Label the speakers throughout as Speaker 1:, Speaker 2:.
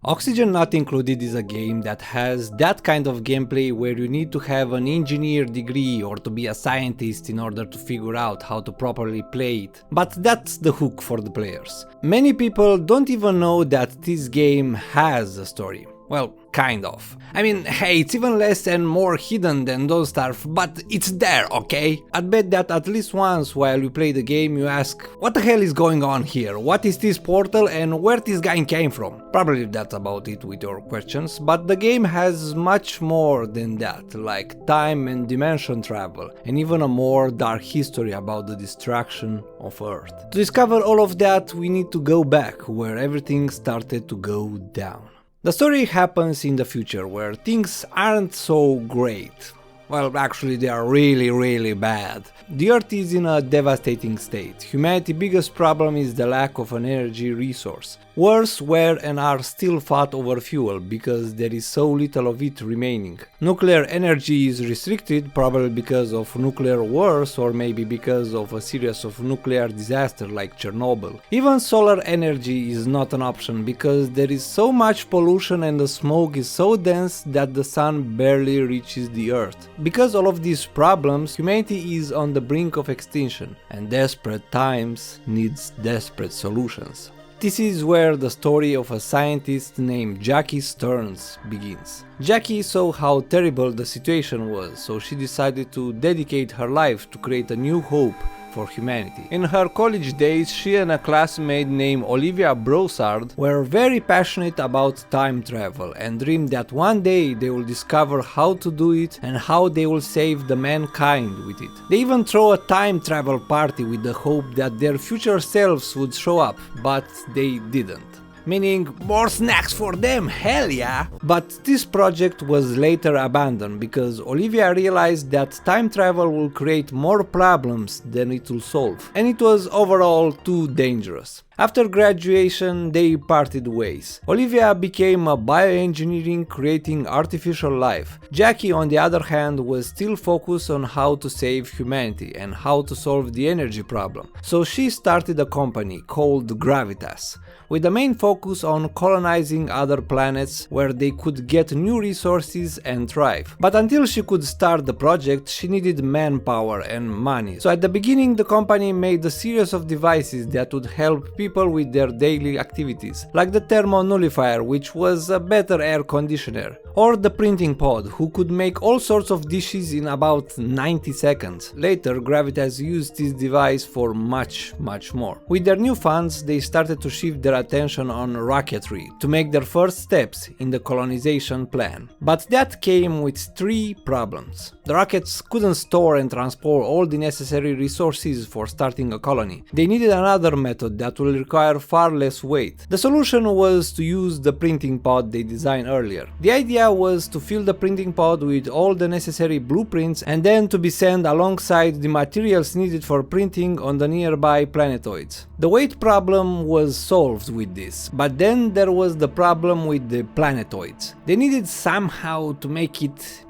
Speaker 1: Oxygen Not Included is a game that has that kind of gameplay where you need to have an engineer degree or to be a scientist in order to figure out how to properly play it. But that's the hook for the players. Many people don't even know that this game has a story. Well, kind of. I mean, hey, it's even less and more hidden than those stuff, but it's there, okay? I'd bet that at least once while you play the game you ask, what the hell is going on here? What is this portal and where this guy came from? Probably that's about it with your questions, but the game has much more than that, like time and dimension travel, and even a more dark history about the destruction of Earth. To discover all of that, we need to go back where everything started to go down. The story happens in the future, where things aren't so great. Well, actually they are really bad. The Earth is in a devastating state. Humanity's biggest problem is the lack of an energy resource. Wars were and are still fought over fuel, because there is so little of it remaining. Nuclear energy is restricted, probably because of nuclear wars or maybe because of a series of nuclear disasters like Chernobyl. Even solar energy is not an option, because there is so much pollution and the smoke is so dense that the sun barely reaches the Earth. Because all of these problems, humanity is on the brink of extinction, and desperate times needs desperate solutions. This is where the story of a scientist named Jackie Stearns begins. Jackie saw how terrible the situation was, so she decided to dedicate her life to create a new hope for humanity. In her college days, she and a classmate named Olivia Broussard were very passionate about time travel and dreamed that one day they will discover how to do it and how they will save the mankind with it. They even throw a time travel party with the hope that their future selves would show up, but they didn't. Meaning, more snacks for them, hell yeah! But this project was later abandoned because Olivia realized that time travel will create more problems than it will solve, and it was overall too dangerous. After graduation, they parted ways. Olivia became a bioengineering creating artificial life. Jackie, on the other hand, was still focused on how to save humanity and how to solve the energy problem. So she started a company called Gravitas, with the main focus on colonizing other planets where they could get new resources and thrive. But until she could start the project, she needed manpower and money. So at the beginning, the company made a series of devices that would help people with their daily activities, like the thermonullifier, which was a better air conditioner, or the printing pod, who could make all sorts of dishes in about 90 seconds. Later, Gravitas used this device for much more. With their new funds, they started to shift their attention on rocketry to make their first steps in the colonization plan. But that came with three problems. The rockets couldn't store and transport all the necessary resources for starting a colony. They needed another method that will require far less weight. The solution was to use the printing pod they designed earlier. The idea was to fill the printing pod with all the necessary blueprints and then to be sent alongside the materials needed for printing on the nearby planetoids. The weight problem was solved with this, but then there was the problem with the planetoids. They needed somehow to make it,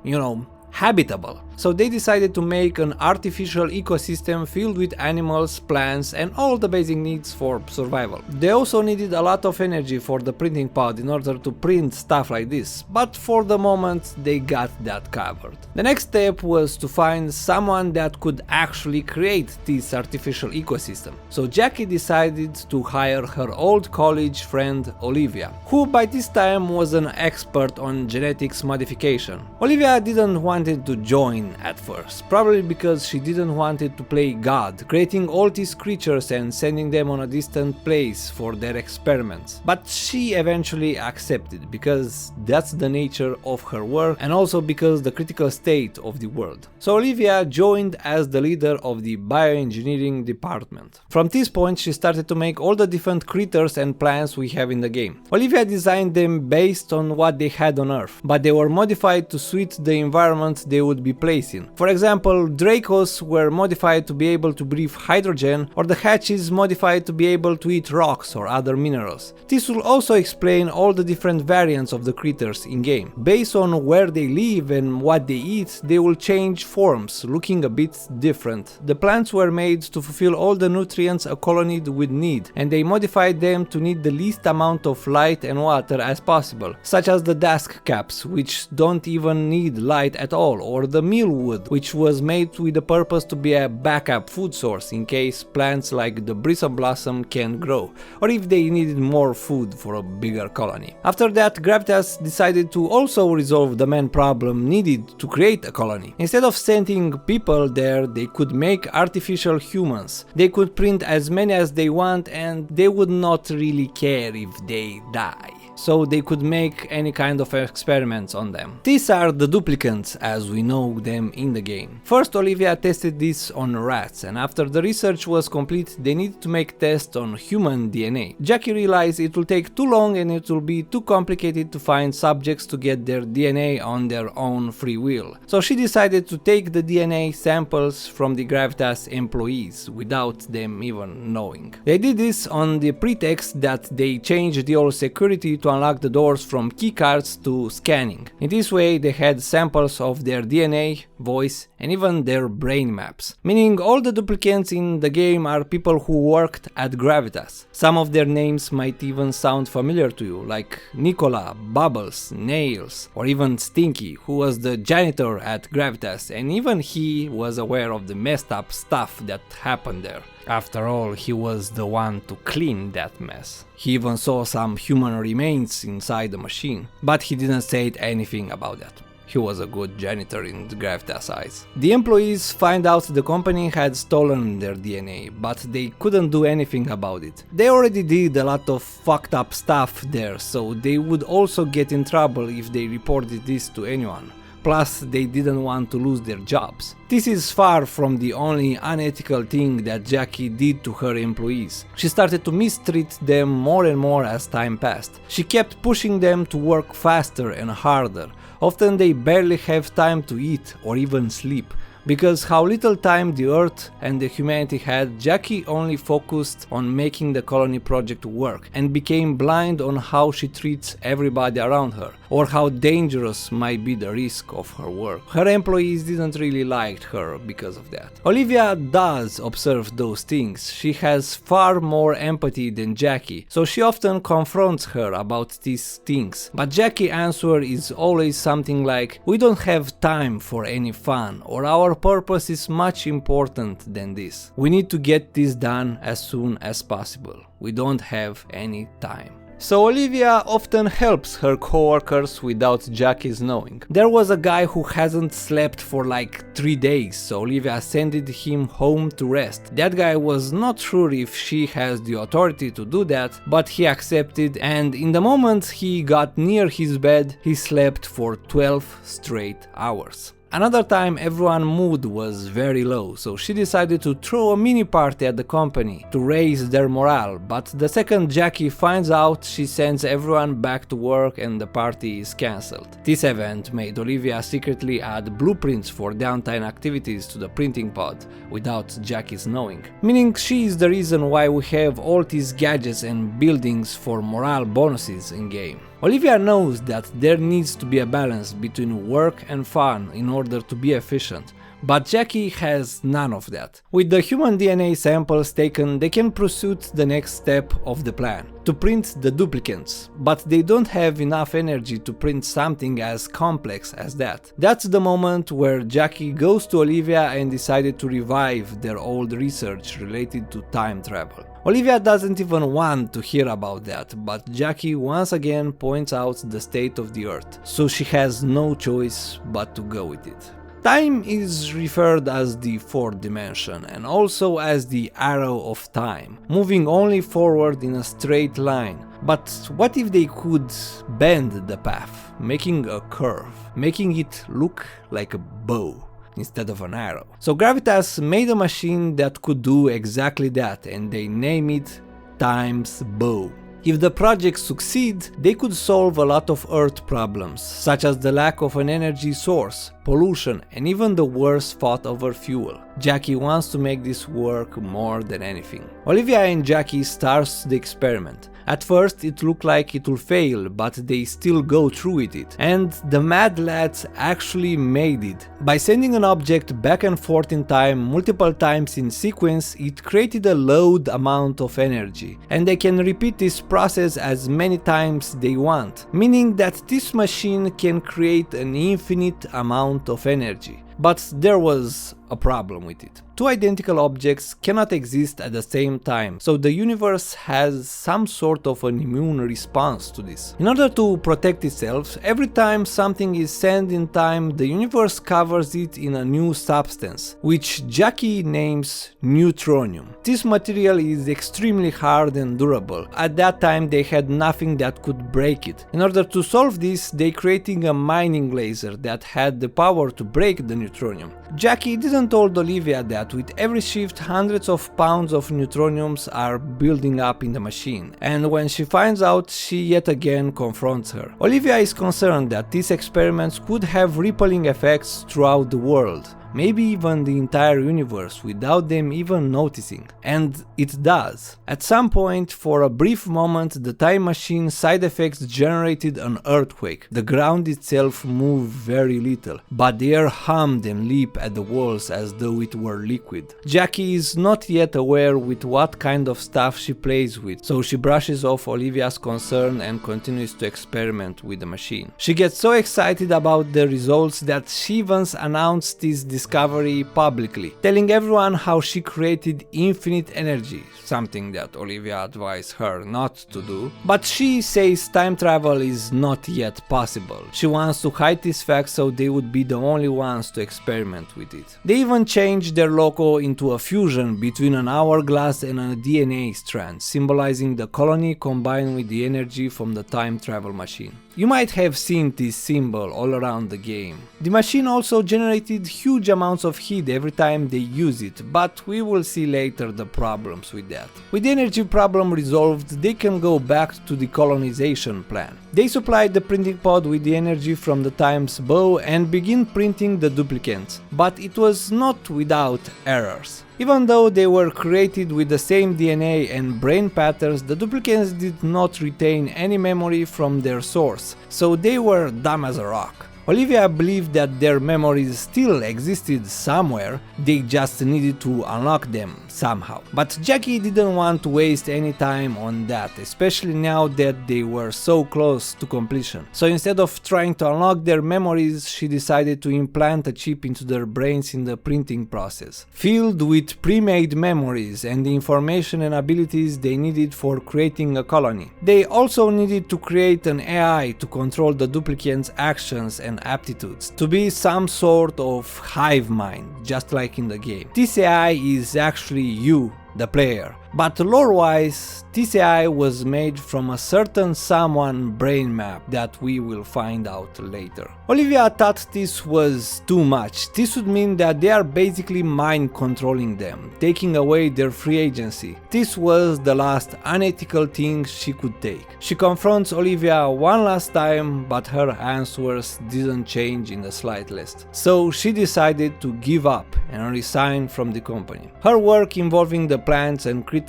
Speaker 1: habitable. So they decided to make an artificial ecosystem filled with animals, plants, and all the basic needs for survival. They also needed a lot of energy for the printing pod in order to print stuff like this, but for the moment they got that covered. The next step was to find someone that could actually create this artificial ecosystem. So Jackie decided to hire her old college friend Olivia, who by this time was an expert on genetics modification. Olivia didn't want to join at first, probably because she didn't want to play God, creating all these creatures and sending them on a distant place for their experiments. But she eventually accepted, because that's the nature of her work and also because the critical state of the world. So Olivia joined as the leader of the bioengineering department. From this point she started to make all the different critters and plants we have in the game. Olivia designed them based on what they had on Earth, but they were modified to suit the environment they would be placed facing. For example, Dracos were modified to be able to breathe hydrogen, or the hatches modified to be able to eat rocks or other minerals. This will also explain all the different variants of the critters in-game. Based on where they live and what they eat, they will change forms, looking a bit different. The plants were made to fulfill all the nutrients a colony would need, and they modified them to need the least amount of light and water as possible, such as the desk caps, which don't even need light at all, or the mealwood, which was made with the purpose to be a backup food source in case plants like the bristle blossom can't grow, or if they needed more food for a bigger colony. After that, Gravitas decided to also resolve the main problem needed to create a colony. Instead of sending people there, they could make artificial humans. They could print as many as they want, and they would not really care if they die, so they could make any kind of experiments on them. These are the duplicants as we know them in the game. First, Olivia tested this on rats, and after the research was complete, they needed to make tests on human DNA. Jackie realized it will take too long and it will be too complicated to find subjects to get their DNA on their own free will. So she decided to take the DNA samples from the Gravitas employees without them even knowing. They did this on the pretext that they changed the old security to unlock the doors from keycards to scanning. In this way, they had samples of their DNA, voice, and even their brain maps. Meaning all the duplicants in the game are people who worked at Gravitas. Some of their names might even sound familiar to you, like Nicola, Bubbles, Nails, or even Stinky, who was the janitor at Gravitas, and even he was aware of the messed up stuff that happened there. After all, he was the one to clean that mess. He even saw some human remains inside the machine, but he didn't say anything about that. He was a good janitor in the Gravitas eyes. The employees find out the company had stolen their DNA, but they couldn't do anything about it. They already did a lot of fucked up stuff there, so they would also get in trouble if they reported this to anyone. Plus, they didn't want to lose their jobs. This is far from the only unethical thing that Jackie did to her employees. She started to mistreat them more and more as time passed. She kept pushing them to work faster and harder. Often they barely have time to eat or even sleep. Because how little time the Earth and the humanity had, Jackie only focused on making the colony project work and became blind on how she treats everybody around her, or how dangerous might be the risk of her work. Her employees didn't really like her because of that. Olivia does observe those things. She has far more empathy than Jackie, so she often confronts her about these things. But Jackie's answer is always something like, "We don't have time for any fun," or "Our purpose is much important than this. We need to get this done as soon as possible. We don't have any time." So Olivia often helps her coworkers without Jackie's knowing. There was a guy who hasn't slept for like 3 days, so Olivia sent him home to rest. That guy was not sure if she has the authority to do that, but he accepted, and in the moment he got near his bed, he slept for 12 straight hours. Another time everyone's mood was very low, so she decided to throw a mini party at the company to raise their morale, but the second Jackie finds out, she sends everyone back to work and the party is cancelled. This event made Olivia secretly add blueprints for downtime activities to the printing pod without Jackie's knowing. Meaning she is the reason why we have all these gadgets and buildings for morale bonuses in game. Olivia knows that there needs to be a balance between work and fun in order to be efficient, but Jackie has none of that. With the human DNA samples taken, they can pursue the next step of the plan, to print the duplicants, but they don't have enough energy to print something as complex as that. That's the moment where Jackie goes to Olivia and decided to revive their old research related to time travel. Olivia doesn't even want to hear about that, but Jackie once again points out the state of the Earth, so she has no choice but to go with it. Time is referred as the fourth dimension and also as the arrow of time, moving only forward in a straight line. But what if they could bend the path, making a curve, making it look like a bow instead of an arrow? So Gravitas made a machine that could do exactly that, and they name it Time's Bow. If the project succeeds, they could solve a lot of Earth problems, such as the lack of an energy source, pollution, and even the worst fought over fuel. Jackie wants to make this work more than anything. Olivia and Jackie start the experiment. At first it looked like it will fail, but they still go through with it. And the mad lads actually made it. By sending an object back and forth in time multiple times in sequence, it created a load amount of energy. And they can repeat this process as many times they want, meaning that this machine can create an infinite amount of energy. But there was a problem with it. Two identical objects cannot exist at the same time, so the universe has some sort of an immune response to this. In order to protect itself, every time something is sent in time, the universe covers it in a new substance, which Jackie names neutronium. This material is extremely hard and durable. At that time they had nothing that could break it. In order to solve this, they created a mining laser that had the power to break the neutronium. Jackie didn't told Olivia that with every shift hundreds of pounds of neutroniums are building up in the machine, and when she finds out, she yet again confronts her. Olivia is concerned that these experiments could have rippling effects throughout the world, maybe even the entire universe, without them even noticing. And it does. At some point, for a brief moment, the time machine side effects generated an earthquake. The ground itself moved very little, but the air hummed and leaped at the walls as though it were liquid. Jackie is not yet aware with what kind of stuff she plays with, so she brushes off Olivia's concern and continues to experiment with the machine. She gets so excited about the results that she even announced this discovery publicly, telling everyone how she created infinite energy, something that Olivia advised her not to do. But she says time travel is not yet possible. She wants to hide this fact so they would be the only ones to experiment with it. They even changed their logo into a fusion between an hourglass and a DNA strand, symbolizing the colony combined with the energy from the time travel machine. You might have seen this symbol all around the game. The machine also generated huge amounts of heat every time they use it, but we will see later the problems with that. With the energy problem resolved, they can go back to the colonization plan. They supplied the printing pod with the energy from the time's bow and begin printing the duplicants, but it was not without errors. Even though they were created with the same DNA and brain patterns, the duplicants did not retain any memory from their source, so they were dumb as a rock. Olivia believed that their memories still existed somewhere, they just needed to unlock them somehow. But Jackie didn't want to waste any time on that, especially now that they were so close to completion. So instead of trying to unlock their memories, she decided to implant a chip into their brains in the printing process, filled with pre-made memories and the information and abilities they needed for creating a colony. They also needed to create an AI to control the duplicants' actions and aptitudes, to be some sort of hive mind, just like in the game. This AI is actually you, the player. But lore-wise, this AI was made from a certain someone brain map that we will find out later. Olivia thought this was too much. This would mean that they are basically mind controlling them, taking away their free agency. This was the last unethical thing she could take. She confronts Olivia one last time, but her answers didn't change in the slightest. So she decided to give up and resign from the company. Her work involving the plants and creatures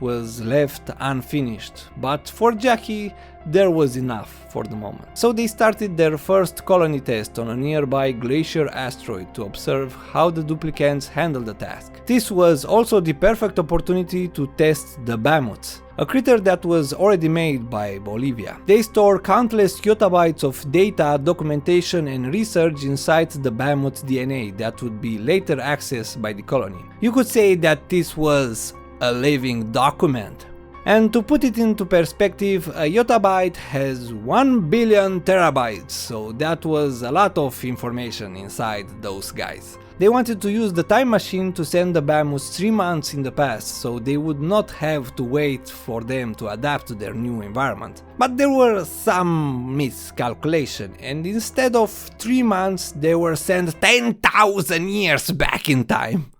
Speaker 1: was left unfinished, but for Jackie there was enough for the moment. So they started their first colony test on a nearby glacier asteroid to observe how the duplicants handled the task. This was also the perfect opportunity to test the mammoths, a critter that was already made by Olivia. They store countless yottabytes of data, documentation and research inside the mammoth's DNA that would be later accessed by the colony. You could say that this was a living document. And to put it into perspective, a yottabyte has 1 billion terabytes, so that was a lot of information inside those guys. They wanted to use the time machine to send the mammoths 3 months in the past, so they would not have to wait for them to adapt to their new environment. But there were some miscalculation, and instead of 3 months, they were sent 10,000 years back in time.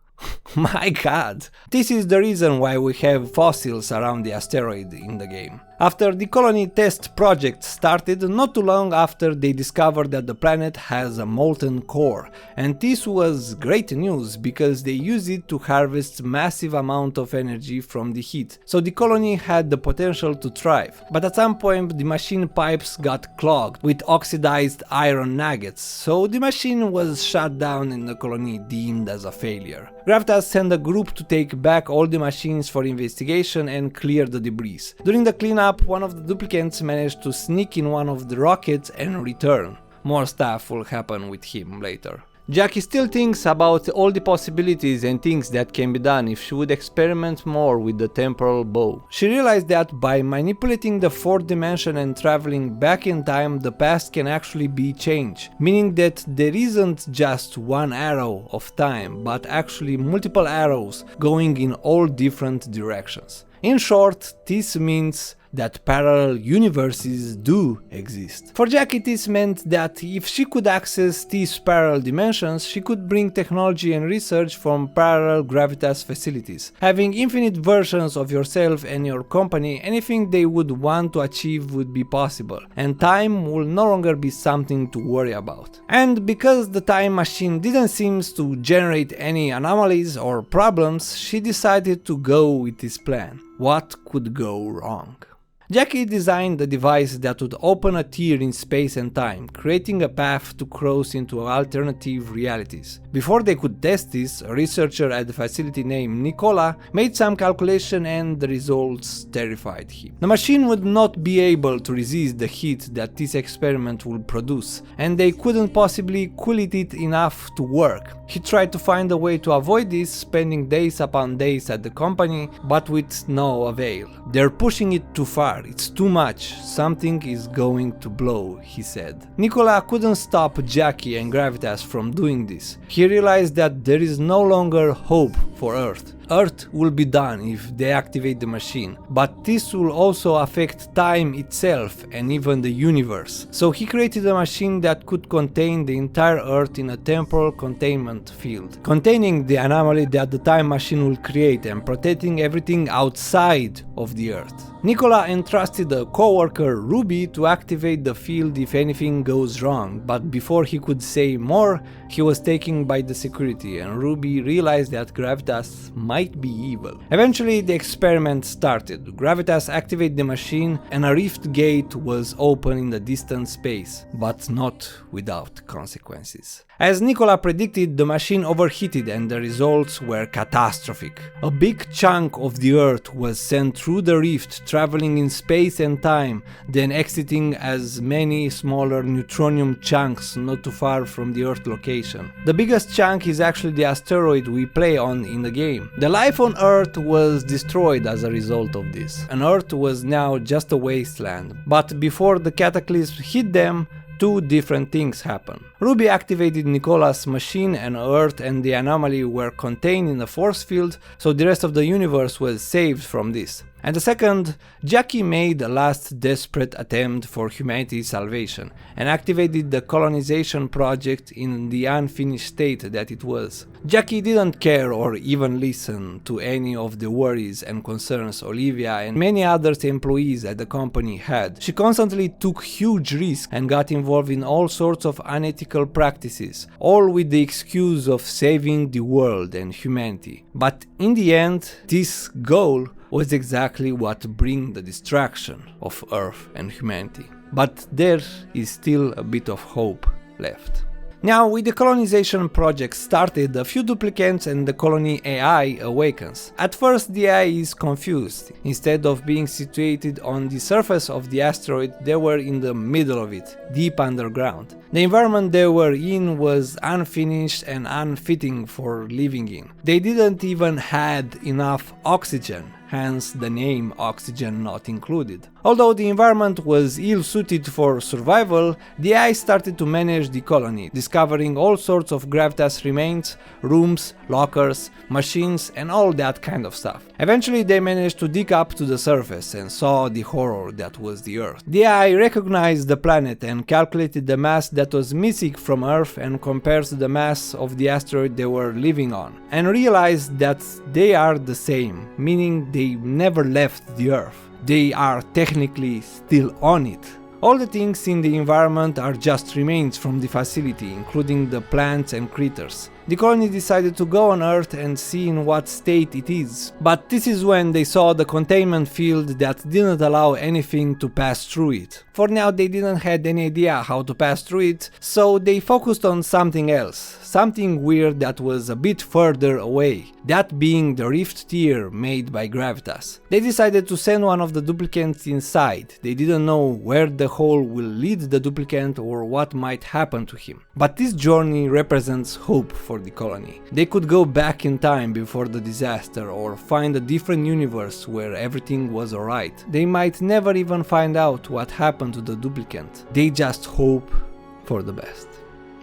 Speaker 1: My god. This is the reason why we have fossils around the asteroid in the game. After the colony test project started, not too long after they discovered that the planet has a molten core, and this was great news because they use it to harvest massive amount of energy from the heat, so the colony had the potential to thrive. But at some point the machine pipes got clogged with oxidized iron nuggets, so the machine was shut down and the colony deemed as a failure. Gravitas sent a group to take back all the machines for investigation and clear the debris. During the cleanup, one of the duplicants managed to sneak in one of the rockets and return. More stuff will happen with him later. Jackie still thinks about all the possibilities and things that can be done if she would experiment more with the temporal bow. She realized that by manipulating the fourth dimension and traveling back in time, the past can actually be changed, meaning that there isn't just one arrow of time, but actually multiple arrows going in all different directions. In short, this means that parallel universes do exist. For Jackie, this meant that if she could access these parallel dimensions, she could bring technology and research from parallel Gravitas facilities. Having infinite versions of yourself and your company, anything they would want to achieve would be possible, and time will no longer be something to worry about. And because the time machine didn't seem to generate any anomalies or problems, she decided to go with this plan. What could go wrong? Jackie designed a device that would open a tear in space and time, creating a path to cross into alternative realities. Before they could test this, a researcher at the facility named Nicola made some calculation and the results terrified him. The machine would not be able to resist the heat that this experiment would produce, and they couldn't possibly cool it enough to work. He tried to find a way to avoid this, spending days upon days at the company, but with no avail. They're pushing it too far. It's too much. Something is going to blow, he said. Nicola couldn't stop Jackie and Gravitas from doing this. He realized that there is no longer hope for Earth. Earth will be done if they activate the machine, but this will also affect time itself and even the universe. So he created a machine that could contain the entire Earth in a temporal containment field, containing the anomaly that the time machine will create and protecting everything outside of the Earth. Nicola entrusted a co-worker, Ruby, to activate the field if anything goes wrong, but before he could say more, he was taken by the security and Ruby realized that Gravitas might be evil. Eventually the experiment started. Gravitas activated the machine and a rift gate was open in the distant space, but not without consequences. As Nicola predicted, the machine overheated and the results were catastrophic. A big chunk of the Earth was sent through the rift, traveling in space and time, then exiting as many smaller neutronium chunks not too far from the Earth location. The biggest chunk is actually the asteroid we play on in the game. The life on Earth was destroyed as a result of this, and Earth was now just a wasteland. But before the cataclysm hit them, two different things happened. Ruby activated Nicola's machine and Earth and the anomaly were contained in a force field, so the rest of the universe was saved from this. And the second, Jackie made a last desperate attempt for humanity's salvation and activated the colonization project in the unfinished state that it was. Jackie didn't care or even listen to any of the worries and concerns Olivia and many other employees at the company had. She constantly took huge risks and got involved in all sorts of unethical practices, all with the excuse of saving the world and humanity. But in the end, this goal was exactly what bring the destruction of Earth and humanity. But there is still a bit of hope left. Now, with the colonization project started, a few duplicants and the colony AI awakens. At first the AI is confused. Instead of being situated on the surface of the asteroid, they were in the middle of it, deep underground. The environment they were in was unfinished and unfitting for living in. They didn't even had enough oxygen, hence the name Oxygen Not Included. Although the environment was ill-suited for survival, the AI started to manage the colony, discovering all sorts of Gravitas remains, rooms, lockers, machines and all that kind of stuff. Eventually they managed to dig up to the surface and saw the horror that was the Earth. The AI recognized the planet and calculated the mass that was missing from Earth and compared to the mass of the asteroid they were living on, and realized that they are the same, meaning they never left the Earth. They are technically still on it. All the things in the environment are just remains from the facility, including the plants and critters. The colony decided to go on Earth and see in what state it is, but this is when they saw the containment field that didn't allow anything to pass through it. For now they didn't have any idea how to pass through it, so they focused on something else, something weird that was a bit further away, that being the rift tier made by Gravitas. They decided to send one of the duplicants inside. They didn't know where the hole will lead the duplicant or what might happen to him. But this journey represents hope for the colony. They could go back in time before the disaster or find a different universe where everything was alright. They might never even find out what happened to the duplicant. They just hope for the best.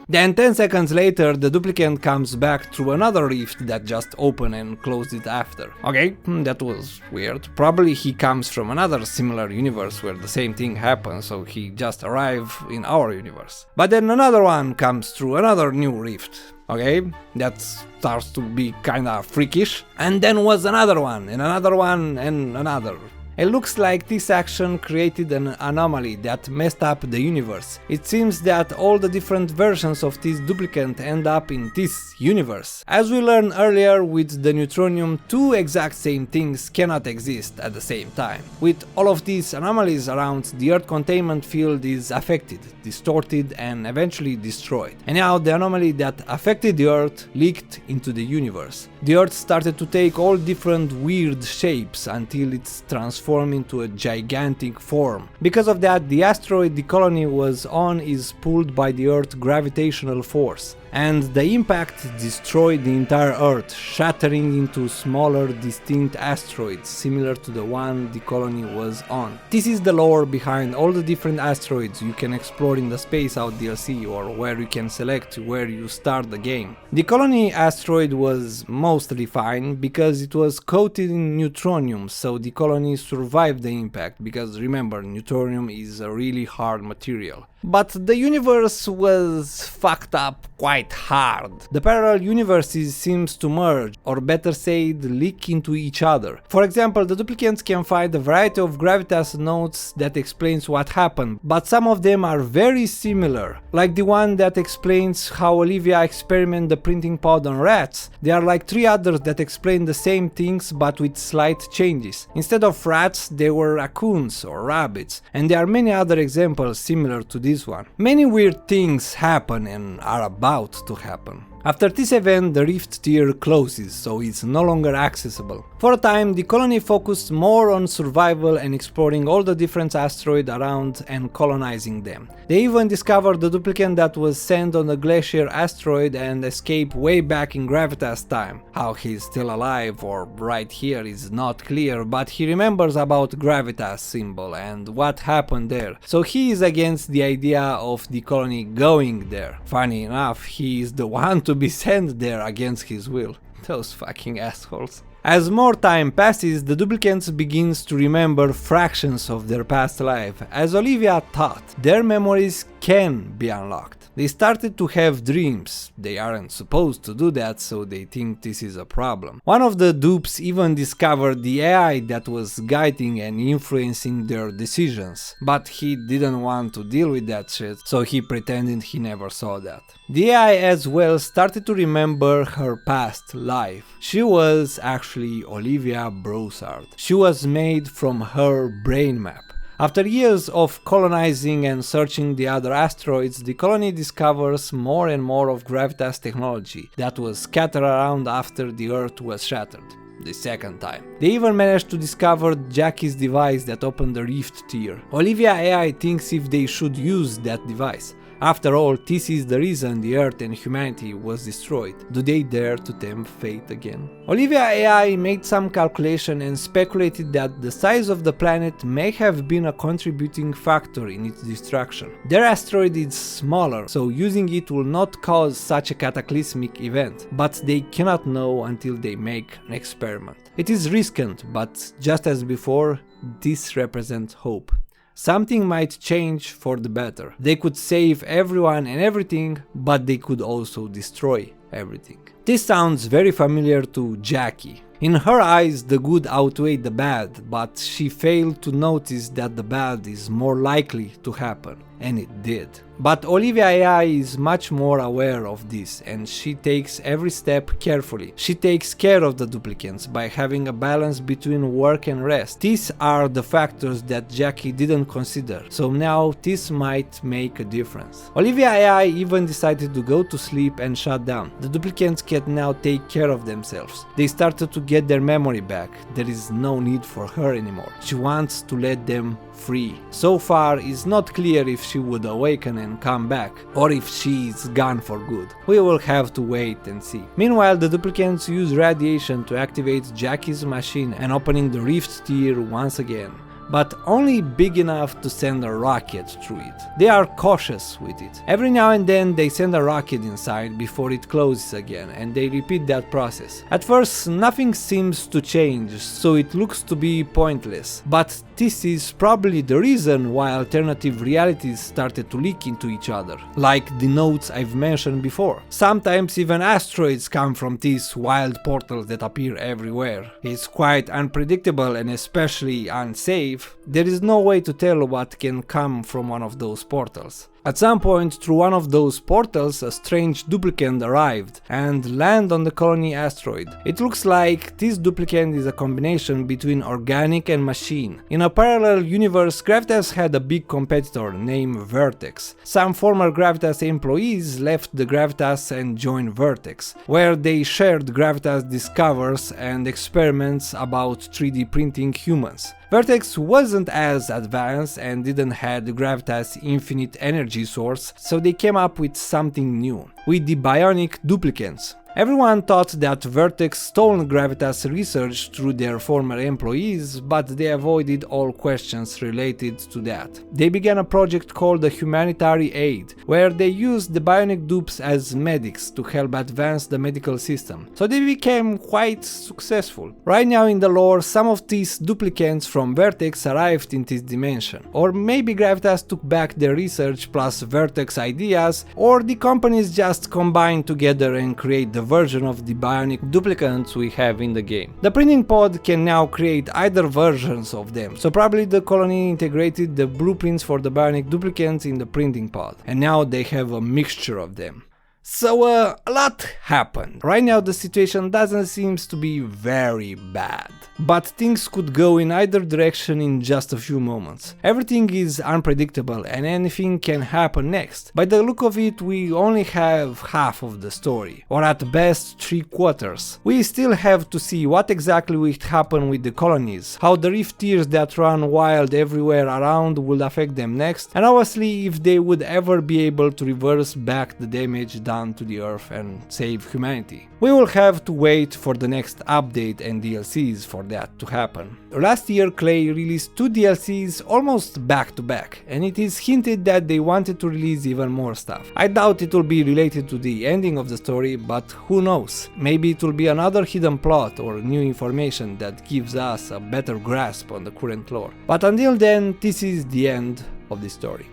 Speaker 1: Then 10 seconds later, the duplicant comes back through another rift that just opened and closed it after. Okay, that was weird. Probably he comes from another similar universe where the same thing happened, so he just arrived in our universe. But then another one comes through another new rift. Okay, that starts to be kinda freakish. And then was another one, and another one, and another. It looks like this action created an anomaly that messed up the universe. It seems that all the different versions of this duplicant end up in this universe. As we learned earlier with the neutronium, two exact same things cannot exist at the same time. With all of these anomalies around, the Earth containment field is affected, distorted and eventually destroyed. And now the anomaly that affected the Earth leaked into the universe. The Earth started to take all different weird shapes until it's transformed into a gigantic form. Because of that, the asteroid the colony was on is pulled by the Earth's gravitational force, and the impact destroyed the entire Earth, shattering into smaller distinct asteroids similar to the one the colony was on. This is the lore behind all the different asteroids you can explore in the Space Out DLC, or where you can select where you start the game. The colony asteroid was mostly fine because it was coated in neutronium, so the colony survived the impact, because remember, neutronium is a really hard material. But the universe was fucked up quite hard. The parallel universes seems to merge, or better said, leak into each other. For example, the duplicants can find a variety of Gravitas notes that explains what happened, but some of them are very similar, like the one that explains how Olivia experimented the printing pod on rats. There are like 3 others that explain the same things but with slight changes. Instead of rats, they were raccoons or rabbits, and there are many other examples similar to this one. Many weird things happen and are about to happen. After this event, the rift tier closes, so it's no longer accessible. For a time, the colony focused more on survival and exploring all the different asteroids around and colonizing them. They even discovered the duplicant that was sent on a glacier asteroid and escaped way back in Gravitas time. How he's still alive or right here is not clear, but he remembers about Gravitas symbol and what happened there, so he is against the idea of the colony going there. Funny enough, he is the one to be sent there against his will. Those fucking assholes. As more time passes, the duplicants begins to remember fractions of their past life. As Olivia thought, their memories can be unlocked. They started to have dreams. They aren't supposed to do that, so they think this is a problem. One of the dupes even discovered the AI that was guiding and influencing their decisions, but he didn't want to deal with that shit, so he pretended he never saw that. The AI as well started to remember her past life. She was actually Olivia Broussard. She was made from her brain map. After years of colonizing and searching the other asteroids, the colony discovers more and more of Gravitas technology that was scattered around after the Earth was shattered. The second time. They even managed to discover Jackie's device that opened the rift tier. Olivia AI thinks if they should use that device. After all, this is the reason the Earth and humanity was destroyed. Do they dare to tempt fate again? Olivia AI made some calculation and speculated that the size of the planet may have been a contributing factor in its destruction. Their asteroid is smaller, so using it will not cause such a cataclysmic event, but they cannot know until they make an experiment. It is risky, but just as before, this represents hope. Something might change for the better. They could save everyone and everything, but they could also destroy everything. This sounds very familiar to Jackie. In her eyes, the good outweighed the bad, but she failed to notice that the bad is more likely to happen, and it did. But Olivia AI is much more aware of this, and she takes every step carefully. She takes care of the duplicants by having a balance between work and rest. These are the factors that Jackie didn't consider, so now this might make a difference. Olivia AI even decided to go to sleep and shut down. The duplicants can now take care of themselves. They started to get their memory back. There is no need for her anymore. She wants to let them free. So far, it's not clear if she would awaken and come back, or if she is gone for good. We will have to wait and see. Meanwhile, the duplicants use radiation to activate Jackie's machine and opening the rift tier once again, but only big enough to send a rocket through it. They are cautious with it. Every now and then they send a rocket inside before it closes again, and they repeat that process. At first nothing seems to change, so it looks to be pointless, but this is probably the reason why alternative realities started to leak into each other, like the nodes I've mentioned before. Sometimes even asteroids come from these wild portals that appear everywhere. It's quite unpredictable and especially unsafe. There is no way to tell what can come from one of those portals. At some point through one of those portals, a strange duplicant arrived and landed on the colony asteroid. It looks like this duplicant is a combination between organic and machine. In a parallel universe, Gravitas had a big competitor named Vertex. Some former Gravitas employees left the Gravitas and joined Vertex, where they shared Gravitas discoveries and experiments about 3D printing humans. Vertex wasn't as advanced and didn't have the Gravitas infinite energy source, so they came up with something new, with the Bionic duplicants. Everyone thought that Vertex stole Gravitas research through their former employees, but they avoided all questions related to that. They began a project called the Humanitarian Aid, where they used the Bionic dupes as medics to help advance the medical system, so they became quite successful. Right now in the lore, some of these duplicants from Vertex arrived in this dimension, or maybe Gravitas took back their research plus Vertex ideas, or the companies just combined together and create the version of the Bionic duplicants we have in the game. The printing pod can now create either versions of them, so probably the colony integrated the blueprints for the Bionic duplicants in the printing pod, and now they have a mixture of them. So a lot happened. Right now the situation doesn't seem to be very bad, but things could go in either direction in just a few moments. Everything is unpredictable and anything can happen next. By the look of it, we only have half of the story, or at best 3/4. We still have to see what exactly will happen with the colonies, how the rift tiers that run wild everywhere around will affect them next, and obviously if they would ever be able to reverse back the damage done to the Earth and save humanity. We will have to wait for the next update and DLCs for that to happen. Last year Clay released 2 DLCs almost back to back, and it is hinted that they wanted to release even more stuff. I doubt it will be related to the ending of the story, but who knows? Maybe it will be another hidden plot or new information that gives us a better grasp on the current lore. But until then, this is the end of the story.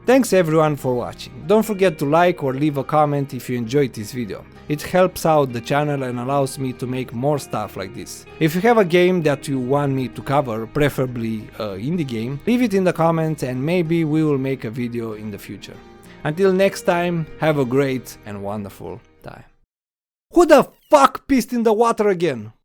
Speaker 1: Thanks everyone for watching. Don't forget to like or leave a comment if you enjoyed this video. It helps out the channel and allows me to make more stuff like this. If you have a game that you want me to cover, preferably an indie game, leave it in the comments and maybe we will make a video in the future. Until next time, have a great and wonderful time. Who the fuck pissed in the water again?